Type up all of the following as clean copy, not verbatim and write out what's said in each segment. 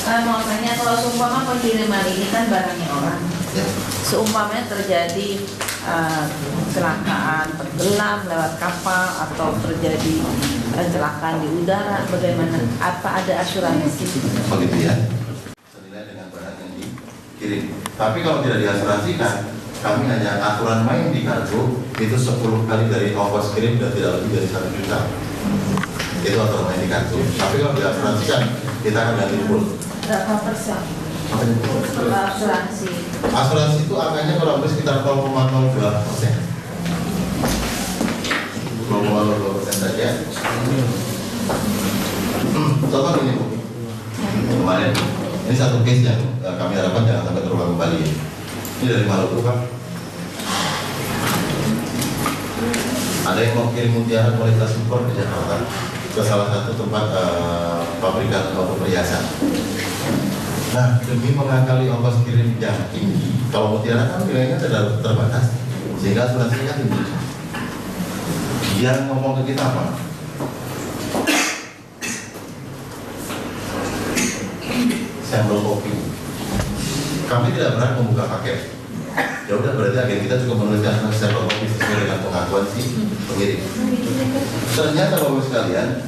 Mau tanya, kalau seumpama pengiriman ini kan barangnya orang, Ya. seumpamanya terjadi kecelakaan tenggelam lewat kapal atau terjadi kecelakaan di udara, bagaimana? Apa ada asuransi? Begitu ya. Senilai dengan barang yang dikirim. Tapi kalau tidak diasuransikan, kami hanya aturan main di kargo itu 10 kali dari ongkos kirim dan tidak lebih dari 1 juta. Itu aturan main di kargo. Tapi kalau diasuransikan, kita akan ganti full. Berapa persen? Apa itu? Asuransi. Asuransi itu angkanya kurang lebih sekitar 0,02%. 0,02% saja. Contoh ini Bu. Kemarin ini satu case yang kami harapkan jangan sampai terulang kembali. Ini dari Maluku Pak. Ada yang mau kirim mutiara kualitas impor ke Jakarta ke salah satu tempat pabrikan atau perhiasan. Nah, demi mengakali ongkos kirim yang tinggi, kalau mutiara kan nilainya tidak terbatas, sehingga asuransinya tinggi. Dia ngomong ke kita apa? Sampel kopi. Kami tidak pernah membuka paket. Ya udah, berarti agen kita cukup menuliskan sampel kopi sesuai dengan pengakuan si pengirim. Ternyata Bapak sekalian,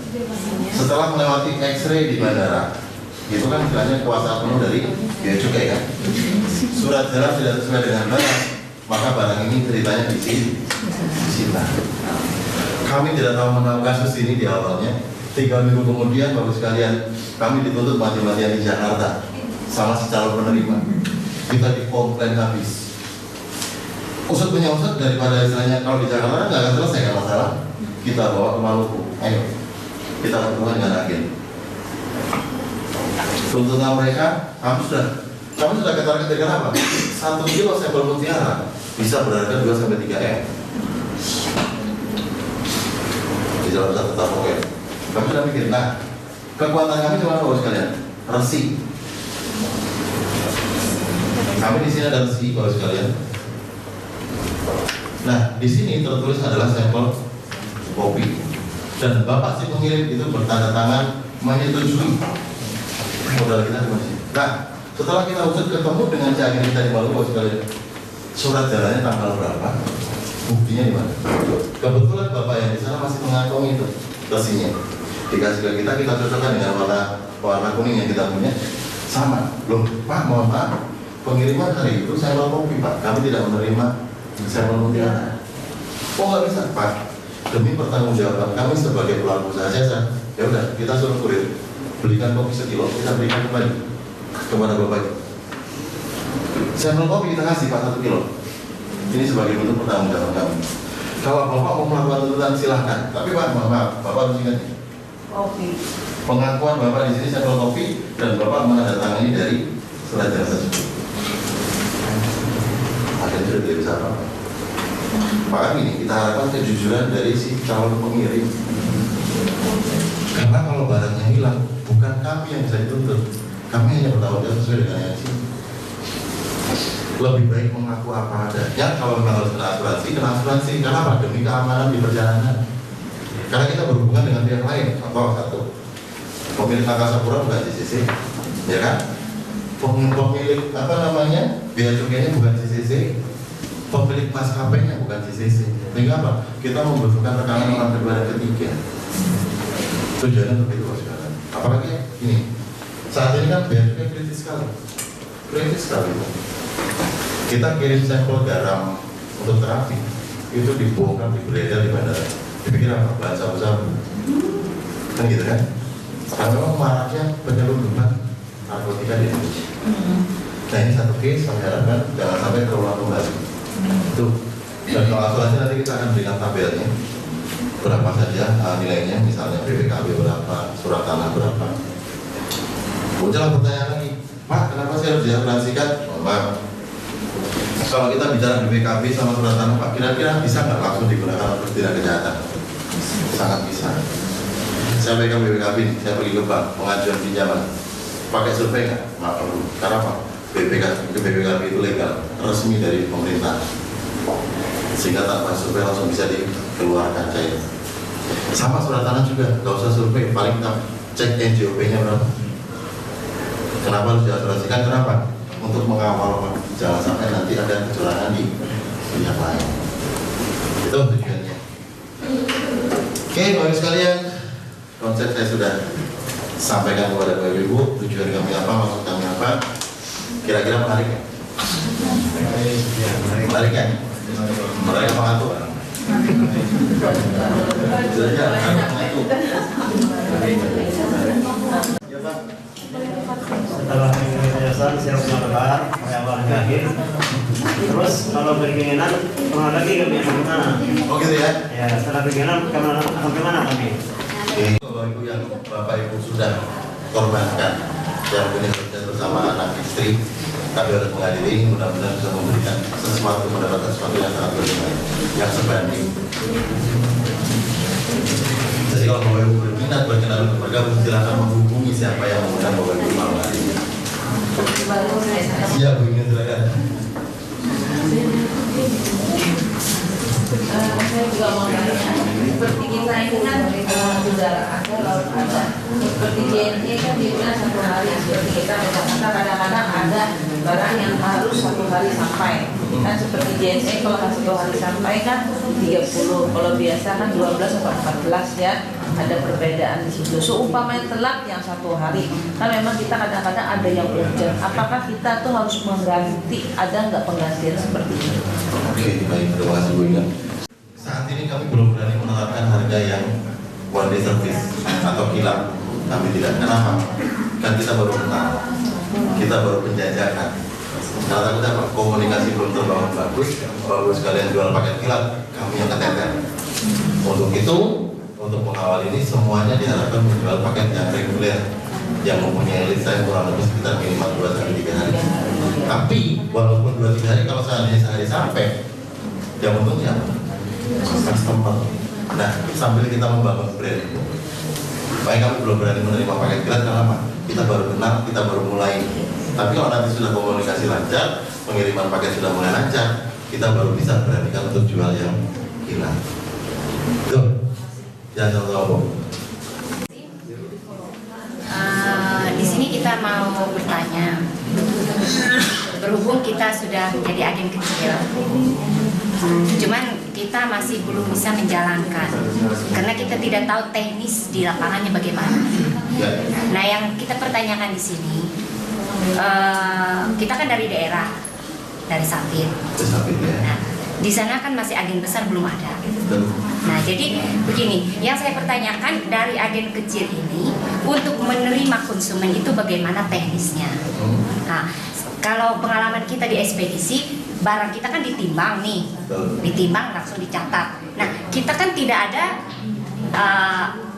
setelah melewati X-ray di bandara, itu kan istilahnya kuasa penuh dari bea cukai kan. Surat jalan tidak sesuai dengan barang, maka barang ini ceritanya disita. Kami tidak tahu mengenal kasus ini di awalnya. 3 minggu kemudian Bapak sekalian, kami dituntut mati-matian di Jakarta sama si calon penerima. Kita dikomplain habis. Usut punya usut, daripada istilahnya kalau di Jakarta nggak akan selesai kan masalah. Kita bawa ke Maluku. Ayo, kita berhubungan dengan agen. Tuntutan mereka, kami sudah ketar-ketir dengan apa? 1 kilo sampel mutiara bisa berharga 2-3 M. Di dalam satu tapoket. Kami sudah mikir, nah kekuatan kami cuma apa sekalian? Resi. Kami di sini ada resi, Bapak sekalian. Nah, di sini tertulis adalah sampel kopi. Dan Bapak si pengirim itu bertanda tangan menyetujui modal kita di masjid. Nah, setelah kita usut ketemu dengan agen kita di Maluku sekalian, surat jalannya tanggal berapa, buktinya di mana? Kebetulan Bapak yang di sana masih mengantongi itu resinya. Dikasih ke kita cocokkan dengan warna kuning yang kita punya sama. Loh, Pak, mohon maaf, pengiriman hari itu sampel kopi Pak, kami tidak menerima sampel mutiara. Oh nggak bisa Pak, demi pertanggungjawaban kami sebagai pelaku usaha jasa, ya udah kita suruh kurir belikan kopi sekilo, kita berikan kembali kepada Bapak. Sampel kopi kita kasih Pak 1 kilo. Ini sebagai bentuk pertanggungjawaban kami. Kalau Bapak mau melakukan tuntutan silahkan, tapi Pak maaf, Bapak harus ingat Kopi. pengakuan Bapak di sini sampel kopi dan Bapak menandatangani dari surat jasa tersebut. Akhirnya sudah tidak bisa apa-apa. Maka ini kita harapkan kejujuran dari si calon pengirim. Karena kalau barangnya hilang, bukan kami yang bisa dituntut. Kami hanya bertanggung jawab sesuai dengan yang sini. Lebih baik mengaku apa adanya. Kalau memang harus kena asuransi. Kenapa? Demi keamanan di perjalanan. Karena kita berhubungan dengan pihak lain. Contoh satu, pemilik angkasa pura bukan JCC, ya kan? Pemilik apa namanya, bea cukainya bukan JCC, pemilik maskapainya bukan JCC. Sehingga apa? Kita membutuhkan rekanan orang kedua dan ketiga. Tujuannya untuk itu sekarang. Apalagi ini, saat ini kan bea cukai kritis sekali. Kita kirim sampel garam untuk terapi, itu dibongkar, digeledah di bandara. Dipikir apa? Bahan sabu-sabu. Kan gitu kan? Karena memang maraknya penyelundupan narkotika di Indonesia. Nah ini satu case, kami harapkan jangan sampai terulang kembali. Itu. Dan kalau asuransi nanti kita akan berikan tabelnya berapa saja nilainya, misalnya BPKB berapa, surat tanah berapa. Muncul pertanyaan lagi, Pak, kenapa sih harus diasuransikan? Maaf, kalau kita bicara BPKB sama surat tanah, Pak, kira-kira bisa nggak langsung digunakan untuk tindak kejahatan? Sangat bisa. Saya pegang BPKB, saya pergi ke bank, pengajuan pinjaman, pakai survei nggak? Nggak perlu. Karena apa? BPKB itu legal, resmi dari pemerintah, sehingga tanpa survei langsung bisa dikeluarkan cair. Sama surat tanah juga, nggak usah survei, paling kita cek NJOP-nya berapa. harus diaturasikan. Kenapa? Untuk mengawal jangan sampai nanti ada kecurangan di pihak lain. Itu tujuannya. Oke, Bapak sekalian, konsep saya sudah sampaikan kepada Bapak Ibu. Tujuan kami apa, maksud kami apa? Kira-kira menarik ya? Menarik kan? Menarik apa ngantuk? Jujurnya ngantuk. Ya Pak. Setelah penjelasan siap melebar pakai awal akhir. Terus kalau berkeinginan kemana lagi kami kemana? Oh gitu ya? Ya setelah berkeinginan kemana kami? Oke, Bapak Ibu yang Bapak Ibu sudah korbankan yang punya kerja bersama anak istri, tapi harus menghadiri, mudah-mudahan bisa memberikan sesuatu, mendapatkan sesuatu yang sangat berguna, yang sebanding. Jadi kalau Bapak Ibu berminat berkenan untuk bergabung, silakan menghubungi siapa yang mengundang Bapak Ibu malam hari ini. Siap, Bu Ingrid, silakan. Saya juga mau tanya, seperti kita ini kan udara ada, laut ada. Seperti JNE kan dibilang 1 hari, seperti kita kadang-kadang ada barang yang harus 1 hari sampai. Kan seperti JNE kalau 1 hari sampai kan 30, kalau biasa kan 12 atau 14 ya. Ada perbedaan di situ. Seumpamanya telat yang 1 hari, kan memang kita kadang-kadang ada yang urgent. Apakah kita tuh harus mengganti? Ada nggak penggantian seperti itu? Oke, baik, terima kasih Bu Ingrid. Saat ini kami belum berani menerapkan harga yang one day service atau kilat. Kami tidak. Kenapa? Kan kita baru kenal, kita baru penjajakan. Karena takutnya apa? Komunikasi belum terbangun bagus. Bagus kalian jual paket kilat, kami yang keteter. Untuk itu, untuk mengawal ini semuanya diharapkan menjual paket yang reguler, yang mempunyai list time kurang lebih sekitar minimal 2-3 hari. Tapi walaupun 2-3 hari, kalau seandainya sehari sampai, yang untungnya customer. Nah, sambil kita membangun brand, baik kami belum berani menerima paket kilat karena apa? Kita baru kenal, kita baru mulai. Tapi kalau nanti sudah komunikasi lancar, pengiriman paket sudah mulai lancar, kita baru bisa beranikan untuk jual yang kilat. Tuh, jangan terlalu. Di sini kita mau bertanya, berhubung kita sudah menjadi agen kecil, cuman kita masih belum bisa menjalankan karena kita tidak tahu teknis di lapangannya bagaimana. Nah, yang kita pertanyakan di sini, kita kan dari daerah, dari Sapit. Nah, di sana kan masih agen besar belum ada. Nah, jadi begini, yang saya pertanyakan dari agen kecil ini untuk menerima konsumen itu bagaimana teknisnya? Nah, kalau pengalaman kita di ekspedisi, barang kita kan ditimbang nih, ditimbang langsung dicatat. Nah, kita kan tidak ada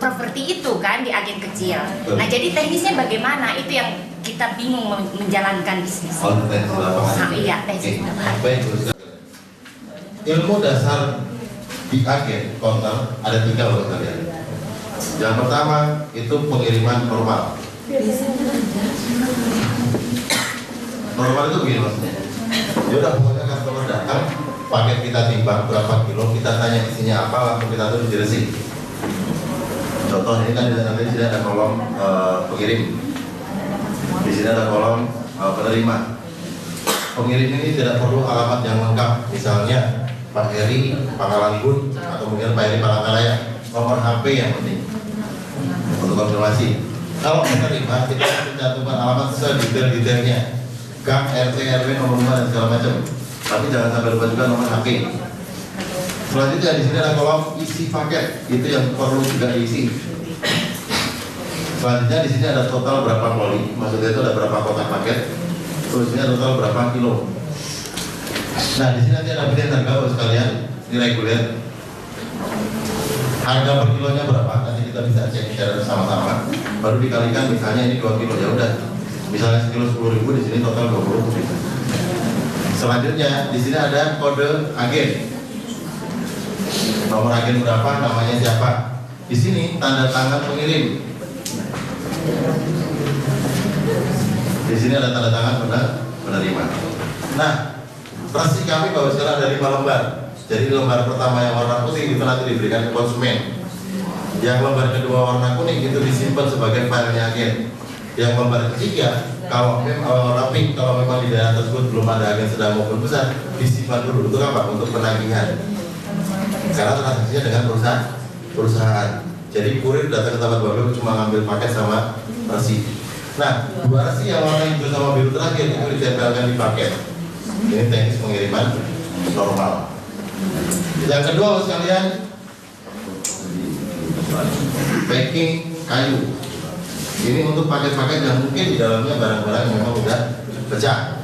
properti itu kan di agen kecil. Nah, jadi teknisnya bagaimana? Itu yang kita bingung menjalankan bisnis. Oh, teknis lapangan. Nah, iya, teknis lapangan. Baik, ilmu dasar di agen konter ada 3 buat kalian. Yang pertama itu pengiriman normal. Normal itu begini maksudnya. Ya udah, pokoknya customer datang, paket kita timbang berapa kilo, kita tanya isinya apa, langsung kita tulis di resi. Contoh ini kan di sini ada kolom pengirim, di sini ada kolom penerima. Pengirim ini tidak perlu alamat yang lengkap, misalnya Pak Heri, Pangkalan Bun, atau mungkin Pak Heri Palangkaraya, nomor HP yang penting untuk konfirmasi. Kalau menerima, kita mencantumkan alamat sesuai detail-detailnya, gang, RT, RW, nomor rumah dan segala macam. Tapi jangan sampai lupa juga nomor HP. Selanjutnya di sini ada kolom isi paket, itu yang perlu juga diisi. Selanjutnya di sini ada total berapa poli, maksudnya itu ada berapa kotak paket, terusnya total berapa kilo. Nah, di sini nanti ada pilihan harga buat sekalian, ini reguler. Harga per kilonya berapa? Nanti kita bisa cek secara sama-sama. Baru dikalikan misalnya ini 2 kilo, ya udah. Misalnya sekilo 10.000, di sini total 20.000. Selanjutnya di sini ada kode agen. Nomor agen berapa, namanya siapa. Di sini tanda tangan pengirim. Di sini ada tanda tangan penerima. Nah, resi kami bahwa sekarang ada 5 lembar. Jadi lembar pertama yang warna putih itu nanti diberikan ke konsumen. Yang lembar kedua warna kuning itu disimpan sebagai filenya agen. Yang lembar ketiga, kalau memang di daerah tersebut belum ada agen sedang maupun besar, disimpan dulu. Untuk apa? Untuk penagihan. Karena transaksinya dengan perusahaan. Jadi kurir datang ke tempat Bapak cuma ngambil paket sama resi. Nah, 2 resi yang warna hijau sama biru terakhir itu ditempelkan di paket. Ini teknis pengiriman normal. Yang kedua sekalian, packing kayu. Ini untuk paket-paket yang mungkin di dalamnya barang-barang yang memang udah pecah.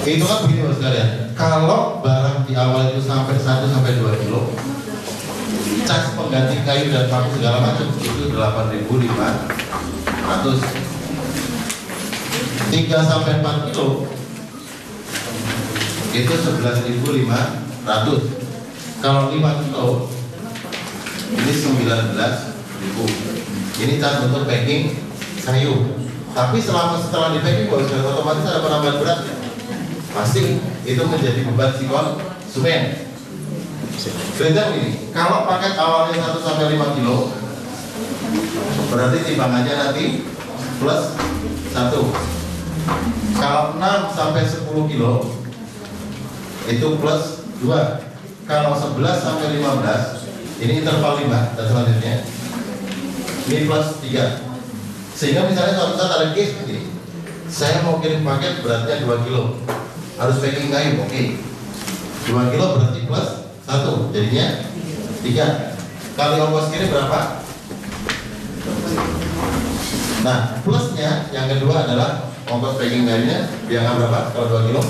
Itu kan begini sekalian. Kalau barang di awal itu sampai 1 sampai 2 kilo, cas pengganti kayu dan paku segala macam itu 8.500. 3 sampai 4 kilo itu 11.500. Kalau 5 kilo ini 19.000. Ini cas untuk packing kayu. Tapi setelah di packing otomatis ada penambahan beratnya. Pasti itu menjadi beban si konsumen. Beda ini, kalau paket awalnya 1 sampai 5 kilo, berarti timbangannya nanti plus 1. Kalau 6 sampai 10 kilo, itu plus 2. Kalau 11 sampai 15, ini interval 5 dan selanjutnya, ini plus 3. Sehingga misalnya suatu saat ada case begini, saya mau kirim paket beratnya 2 kilo, harus packing kayu, oke. 2 kilo berarti plus 1, jadinya 3. Kali ongkos kirim berapa? Nah, plusnya yang kedua adalah ongkos packing kayunya dianggap berapa? Kalau 2 kilo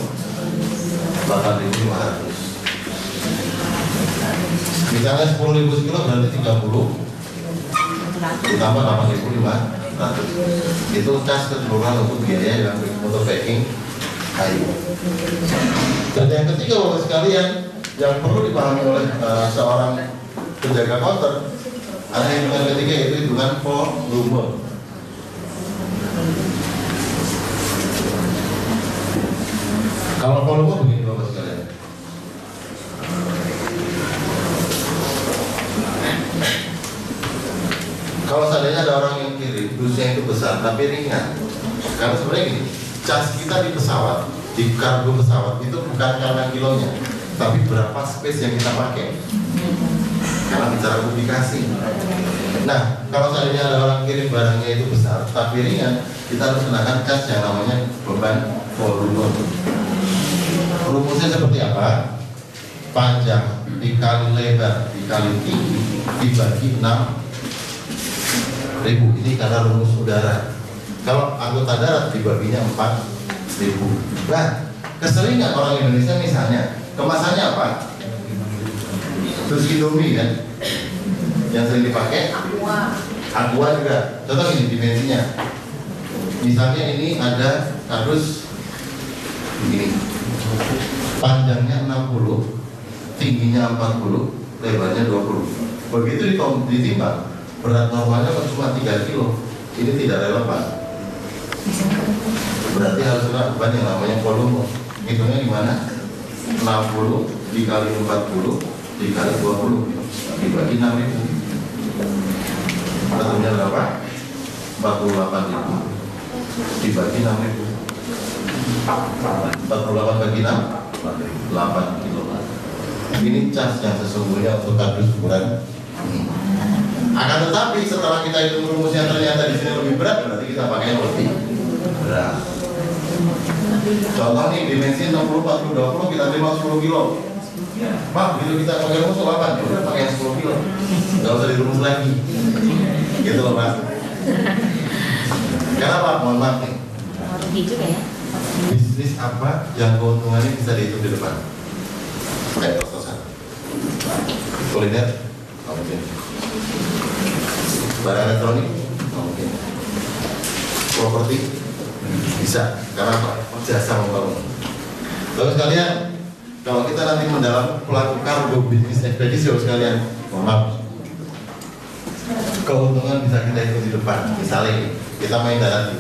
8.500. Misalnya 10.000 kilo berarti 30 ditambah 8.500. Itu cas keseluruhan untuk biaya yang untuk packing kayu. Dan yang ketiga Bapak sekalian, yang perlu dipahami oleh seorang penjaga counter, ada hitungan ketiga, yaitu hitungan volume. Kalau volume begini Bapak sekalian, kalau seandainya ada orang yang kirim dusnya itu besar tapi ringan, karena sebenarnya gini, cas kita di pesawat, di kargo pesawat itu bukan karena kilonya, tapi berapa space yang kita pakai, karena bicara publikasi. Nah, kalau seandainya ada orang kirim barangnya itu besar tapi ringan, kita harus kenakan cas yang namanya beban volume. Rumusnya seperti apa? Panjang dikali lebar dikali tinggi dibagi 6.000. Ini karena rumus udara. Kalau anggota darat dibaginya 4.000. Nah, keseringan orang Indonesia misalnya kemasannya apa? Terus Indomie kan, yang sering dipakai Aqua juga. Contoh ini dimensinya. Misalnya ini ada kardus begini, panjangnya 60, tingginya 40, lebarnya 20. Begitu ditimbang, berat normalnya cuma 3 kilo. Ini tidak relevan. Berarti harus kena beban yang namanya volume. Hitungnya gimana? 60 dikali 40 dikali 20 dibagi 6.000. Betulnya berapa? 48.000 dibagi 6.000. 48 bagi 6, 8 kilo. Ini cas yang sesungguhnya untuk kardus ukuran ini. Akan tetapi setelah kita hitung rumusnya ternyata di sini lebih berat, berarti kita pakai yang lebih berat. Contoh nih, dimensi 60, 40, 20, kita terima 10 kilo. Pak, begitu kita pakai rumus 8, ya udah pakai yang 10 kilo. Nggak usah dirumus lagi. Gitu loh Pak. Kenapa? Mohon maaf nih. Rugi juga ya. Bisnis apa yang keuntungannya bisa dihitung di depan? Kayak kos-kosan, kuliner, nggak mungkin. Barang elektronik, nggak mungkin. Properti, bisa. Karena apa? Jasa membangun. Lalu sekalian, kalau kita nanti mendalam pelaku kargo bisnis ekspedisi sekalian, mohon maaf, keuntungan bisa kita hitung di depan. Misalnya kita main darat.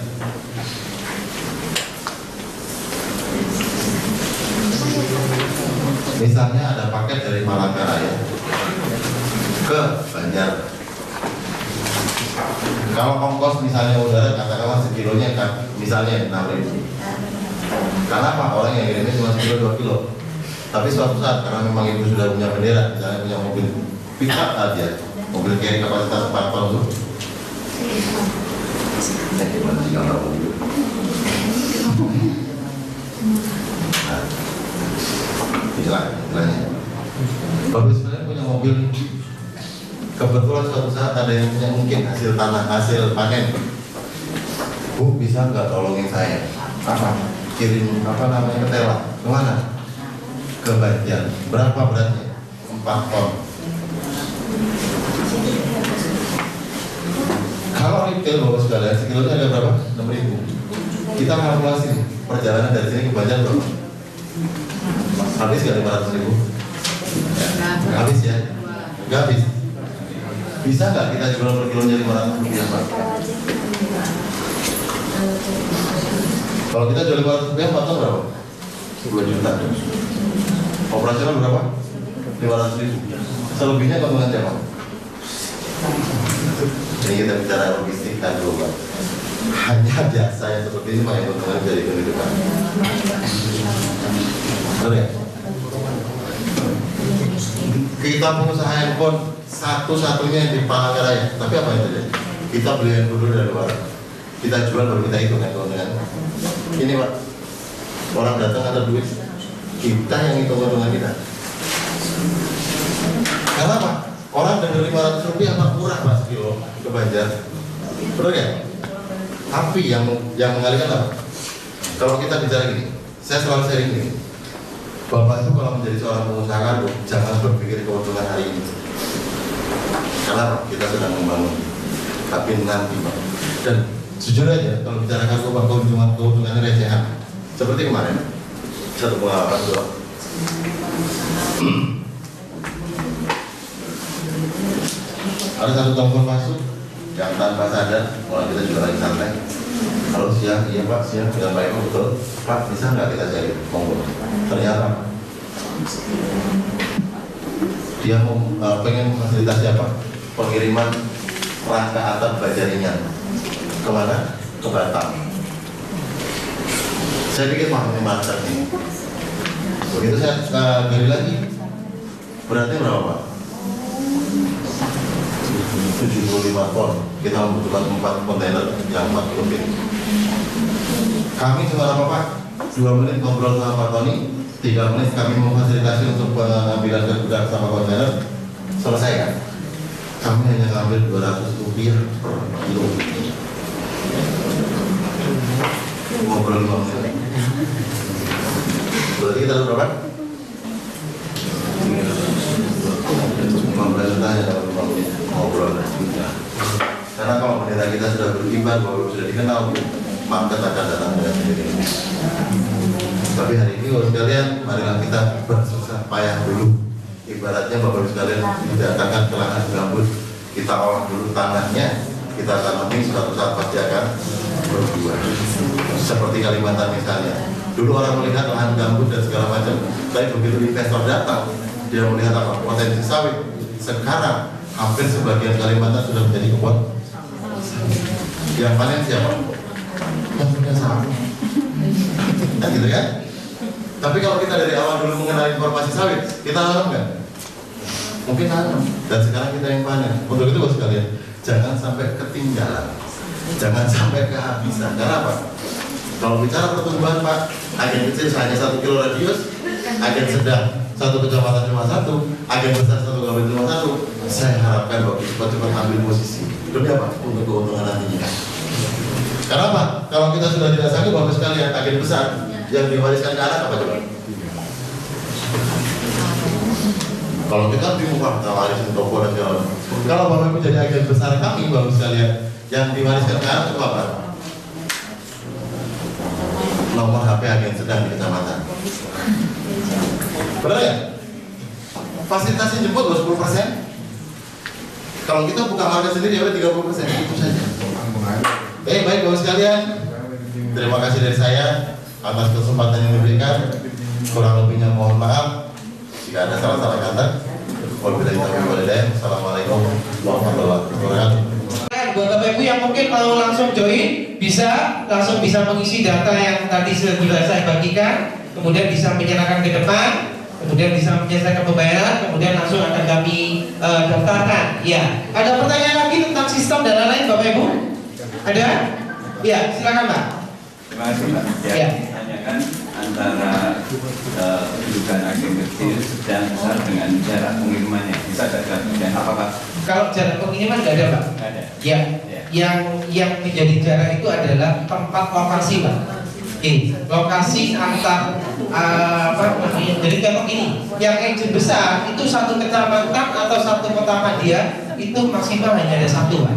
Misalnya ada paket dari Palangkaraya ke Banjar. Kalau ongkos misalnya udara katakanlah sekilonya kan misalnya 6.000. Karena apa? Orang yang kirimnya cuma sekilo 2 kilo. Tapi suatu saat karena memang ibu sudah punya bendera, misalnya punya mobil pickup aja, mobil carry kapasitas 4 ton itu. Gimana sih kalau mobil? Nah, itulah istilahnya. Bapak sebenarnya punya mobil. Kebetulan suatu saat ada yang punya mungkin hasil tanah, hasil panen. Bu, bisa nggak tolongin saya? Apa? Kirim apa namanya ketela? Kemana? Ke Banjar. Berapa beratnya? 4 ton. Kalau retail bapak sekalian, sekilonya ada berapa? 6.000. Kita kalkulasi perjalanan dari sini ke Banjar berapa? Habis nggak 500.000? Habis ya? Nggak habis. Bisa nggak kita jual per kilonya 500 rupiah, Pak? Kalau kita jual 500 rupiah, 4 ton berapa? 2 juta. Operasional berapa? 500.000. Selebihnya keuntungan siapa? Ini kita bicara logistik kan dulu, Pak. Hanya jasa yang seperti ini yang keuntungan dari kehidupan. Betul ya? Kita pengusaha handphone satu-satunya di Palangkaraya, tapi apa yang terjadi? Kita beli handphone dulu dari luar, kita jual baru kita hitung keuntungan. Ini Pak, orang datang ada duit, kita yang hitung keuntungan kita. Karena apa? Orang dengar 500 rupiah apa murah Pak sekilo ke Banjar, betul ya? Tapi yang mengalihkan apa? Kalau kita bicara gini, saya selalu sharing gini. Bapak itu kalau menjadi seorang pengusaha kargo, jangan berpikir keuntungan hari ini. Karena kita sedang membangun, tapi nanti Pak. Dan jujur aja, kalau bicara kargo Pak, keuntungannya recehan. Seperti kemarin, satu pengalaman tuh. Ada satu telepon masuk yang tanpa sadar, kalau kita juga lagi santai. Kalau siang, iya Pak, siang dengan Pak Eko betul. Pak, bisa nggak kita cari monggo? Ternyata dia mau pengen fasilitasi apa? Pengiriman rangka atap baja ringan. Kemana? Ke Batam. Saya pikir ini mantap nih. Begitu saya gali lagi, berarti berapa Pak? 75 ton. Kita membutuhkan 4 kontainer yang 40 feet. Kami cuma apa Pak? 2 menit ngobrol sama Pak Tony, 3 menit kami memfasilitasi untuk pengambilan ke gudang sama kontainer. Selesai kan? Kami hanya ngambil 200 rupiah per kilo. Ngobrol 5 menit. Berarti kita berapa? 15 juta ya dalam 5 menit ngobrol. Karena kalau bendera kita sudah berkibar, bahwa sudah dikenal, market akan datang dengan sendiri. Tapi hari ini Bapak sekalian, marilah kita bersusah payah dulu. Ibaratnya Bapak sekalian mendatangkan ke lahan gambut, kita olah dulu tanahnya, kita tanamin, suatu saat pasti akan berbuah. Seperti Kalimantan misalnya, dulu orang melihat lahan gambut dan segala macam, tapi begitu investor datang, dia melihat apa? Potensi sawit. Sekarang hampir sebagian Kalimantan sudah menjadi kebun. Yang panen siapa? Yang punya sawit. Kan gitu kan? Tapi kalau kita dari awal dulu mengenal informasi sawit, kita tanam nggak? Mungkin tanam. Dan sekarang kita yang panen. Untuk itu Bapak sekalian, jangan sampai ketinggalan, jangan sampai kehabisan. Karena apa? Kalau bicara pertumbuhan Pak, agen kecil hanya 1 kilo radius, agen sedang 1 kecamatan cuma 1, agen besar 1 kabupaten cuma 1. Saya harapkan Bapak cepat-cepat ambil posisi. Demi apa? Untuk keuntungan nantinya. Karena apa? Kalau kita sudah tidak sanggup Bapak sekalian, agen besar yang diwariskan ke anak apa coba? Kalau kita bingung Pak, kita warisin toko dan segala macam. Kalau Bapak Ibu jadi agen besar kami Bapak sekalian, yang diwariskan ke anak itu apa? Nomor HP agen sedang di kecamatan. Benar ya? Fasilitasi jemput 10%. Kalau kita buka market sendiri ya 30%, itu saja. Baik Bapak sekalian, terima kasih dari saya atas kesempatan yang diberikan. Kurang lebihnya mohon maaf jika ada salah-salah kata. Wabillahi taufiq wal hidayah. Assalamualaikum warahmatullahi wabarakatuh. buat Bapak Ibu yang mungkin mau langsung join, bisa langsung mengisi data yang tadi sudah saya bagikan, kemudian bisa menyerahkan ke depan, kemudian bisa menyelesaikan pembayaran, kemudian langsung akan kami daftarkan. Ya, ada pertanyaan lagi tentang sistem dan lain-lain, Bapak Ibu? Ada? Ya, silakan Pak. Terima kasih Pak. Ya. Tanyakan antara kedudukan agen kecil, sedang, besar dengan jarak pengirimannya. Bisa saja. Dan apakah? Kalau jarak pengiriman nggak ada Pak? Nggak ada. Ya, yang menjadi jarak itu adalah tempat lokasi Pak. Oke, lokasi antar apa namanya? Jadi kalau ini, yang agent besar itu satu kecamatan atau satu kota media itu maksimal hanya ada satu Pak.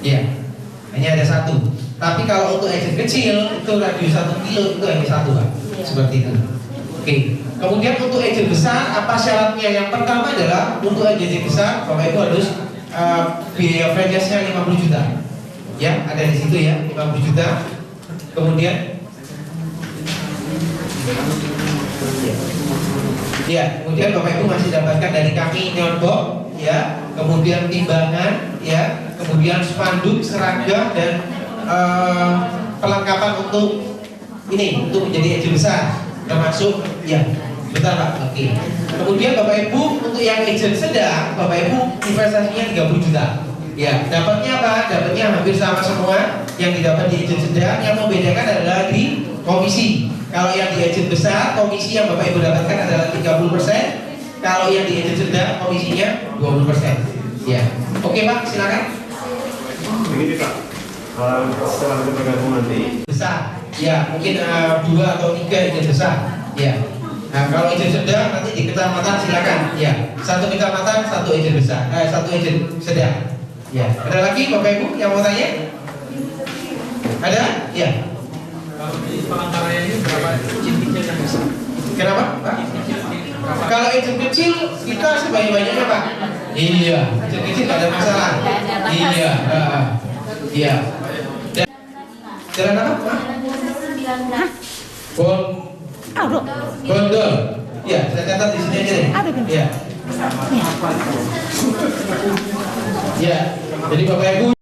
Ya, hanya ada satu. Tapi kalau untuk agent kecil itu radius 1 kilo itu hanya satu Pak. Seperti itu. Oke. Kemudian untuk agent besar apa syaratnya? Yang pertama adalah untuk agent besar Bapak Ibu harus biaya franchise-nya 50 juta. Ya, ada di situ ya, 50 juta. Kemudian kemudian Bapak Ibu masih dapatkan dari kami nyontok ya, kemudian timbangan ya, kemudian spanduk, seragam dan perlengkapan untuk ini untuk menjadi agent besar termasuk ya. Bentar Pak, oke. Kemudian Bapak Ibu untuk yang agent sedang, Bapak Ibu investasinya 30 juta. Ya, dapatnya apa? Dapatnya hampir sama semua yang didapat di agent sedang. Yang membedakan adalah di komisi. Kalau yang di agent besar, komisi yang Bapak Ibu dapatkan adalah 30%. Kalau yang di agent sedang, komisinya 20%. Ya, oke Pak, silakan. Begini Pak, setelah kita bergabung nanti Besar, ya mungkin 2 atau 3 agent besar. Ya. Nah, kalau agent sedang nanti di kecamatan silakan. Ya, satu kecamatan, satu agent besar, satu agent sedang. Ya, ada lagi Bapak Ibu yang mau tanya? Ada? Ya. Kalau di Palangkaraya ini berapa izin kecil yang bisa? Kenapa, Pak? Kalau agent kecil kita sebanyak-banyaknya Pak. Iya, agent kecil nggak ada masalah. Iya, iya. Jalan apa, Pak? Bondol. Ya, saya catat di sini aja deh. Ya. Ya. Jadi Bapak Ibu